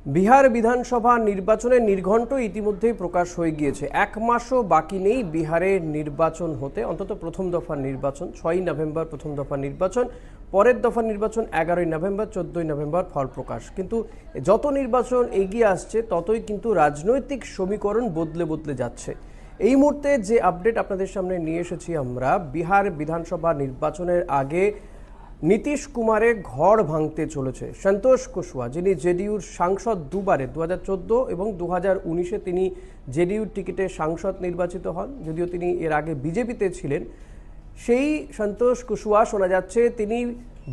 বিহার বিধানসভা নির্বাচনের নির্ঘণ্ট ইতিমধ্যেই প্রকাশ হয়ে গিয়েছে। এক মাসও বাকি নেই বিহারের নির্বাচন হতে, অন্তত প্রথম দফার নির্বাচন 6ই নভেম্বর প্রথম দফার নির্বাচন, পরের দফার নির্বাচন 11ই নভেম্বর, 14ই নভেম্বর ফল প্রকাশ। কিন্তু যত নির্বাচন এগিয়ে আসছে ততই কিন্তু রাজনৈতিক সমীকরণ বদলে বদলে যাচ্ছে। এই মুহূর্তে যে আপডেট আপনাদের সামনে নিয়ে এসেছি আমরা, বিহার বিধানসভা নির্বাচনের আগে নীতিশ কুমারের ঘর ভাঙতে চলেছে সন্তোষ কুশওয়া, যিনি জেডিইউর সাংসদ দুবারে 2014 এবং 2019-এ তিনি জেডিইউর টিকিটে সাংসদ নির্বাচিত হন, যদিও তিনি এর আগে বিজেপিতে ছিলেন। সেই সন্তোষ কুশওয়া শোনা যাচ্ছে তিনি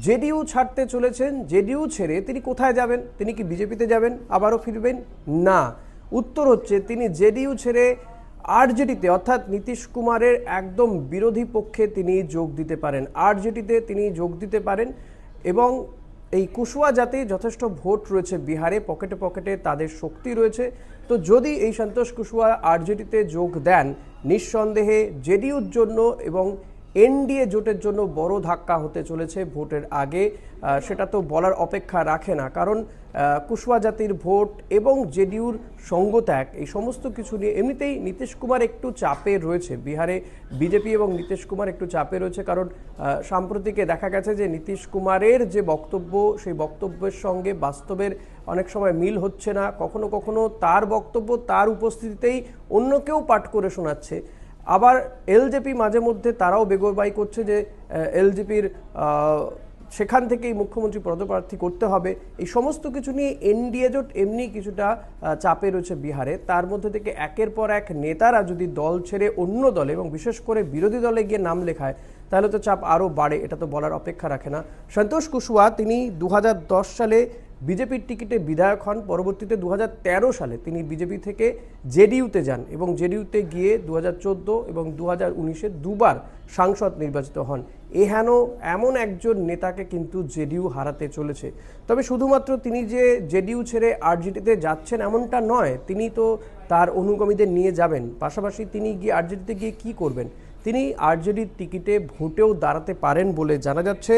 জেডিইউ ছাড়তে চলেছেন। জেডিইউ ছেড়ে তিনি কোথায় যাবেন? তিনি কি বিজেপিতে যাবেন, আবারও ফিরবেন? না, উত্তর হচ্ছে তিনি জেডিইউ ছেড়ে আরজেডিতে, অর্থাৎ নীতিশ কুমারের একদম বিরোধী পক্ষে তিনি যোগ দিতে পারেন। আরজেডিতে তিনি যোগ দিতে পারেন এবং এই কুশওয়া জাতি যথেষ্ট ভোট রয়েছে বিহারে, পকেটে পকেটে তাদের শক্তি রয়েছে। তো যদি এই সন্তোষ কুশওয়া আরজেডিতে যোগ দেন, নিঃসন্দেহে জেডিইউর জন্য এবং এনডিএ জোটের জন্য বড় ধাক্কা হতে চলেছে ভোটের আগে। সেটা তো বলার অপেক্ষা রাখে না, কারণ কুশওয়া জাতির ভোট এবং জেডিইউর সঙ্গত্যাগ, এই সমস্ত কিছু নিয়ে এমনিতেই নীতিশ কুমার একটু চাপে রয়েছে। বিহারে বিজেপি এবং নীতিশ কুমার একটু চাপে রয়েছে, কারণ সাম্প্রতিকে দেখা গেছে যে নীতিশ কুমারের যে বক্তব্য, সেই বক্তব্যের সঙ্গে বাস্তবের অনেক সময় মিল হচ্ছে না। কখনো কখনো তার বক্তব্য তার উপস্থিতিতেই অন্য কেউ পাঠ করে শোনাচ্ছে। আবার এলজেপি মাঝে মধ্যে তারাও বেগরবাই করছে যে এলজেপির সেখান থেকেই মুখ্যমন্ত্রী পদপ্রার্থী করতে হবে। এই সমস্ত কিছু নিয়ে এনডিএ জোট এমনি কিছুটা চাপে রয়েছে বিহারে। তার মধ্যে থেকে একের পর এক নেতারা যদি দল ছেড়ে অন্য দলে এবং বিশেষ করে বিরোধী দলে গিয়ে নাম লেখায়, তাহলে তো চাপ আরও বাড়ে, এটা তো বলার অপেক্ষা রাখে না। সন্তোষ কুশওয়া তিনি 2010 সালে বিজেপির টিকিটে বিধায়ক হন। পরবর্তীতে 2013 সালে তিনি বিজেপি থেকে জেডিইউতে যান এবং জেডিইউতে গিয়ে 2014 এবং 2019-এ দুবার সাংসদ নির্বাচিত হন। এমন একজন নেতাকে কিন্তু জেডিইউ হারাতে চলেছে। তবে শুধুমাত্র তিনি যে জেডিইউ ছেড়ে আরজেডিতে যাচ্ছেন এমনটা নয়, তিনি তো তার অনুগামীদের নিয়ে যাবেন। পাশাপাশি তিনি গিয়ে আরজেডিতে গিয়ে কী করবেন? তিনি আরজেডির টিকিটে ভোটেও দাঁড়াতে পারেন বলে জানা যাচ্ছে।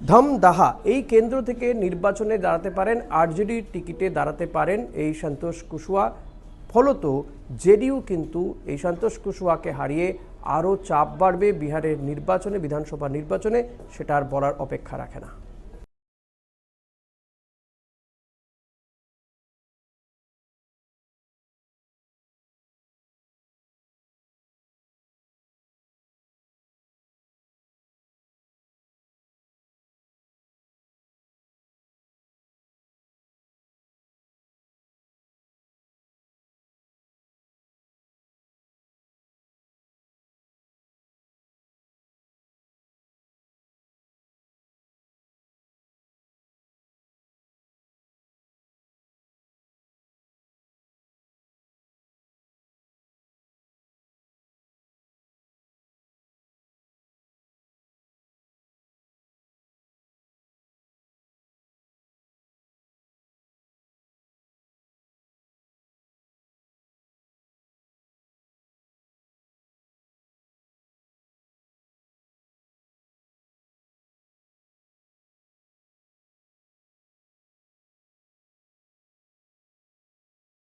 ধমদাহা এই কেন্দ্র থেকে নির্বাচনে দাঁড়াতে পারেন, আরজেডির টিকিটে দাঁড়াতে পারেন এই সন্তোষ কুশওয়া। ফলত জেডিইউ কিন্তু এই সন্তোষ কুশওয়াকে হারিয়ে আরও চাপ বাড়বে বিহারের নির্বাচনে, বিধানসভা নির্বাচনে, সেটা আর বলার অপেক্ষা রাখে না।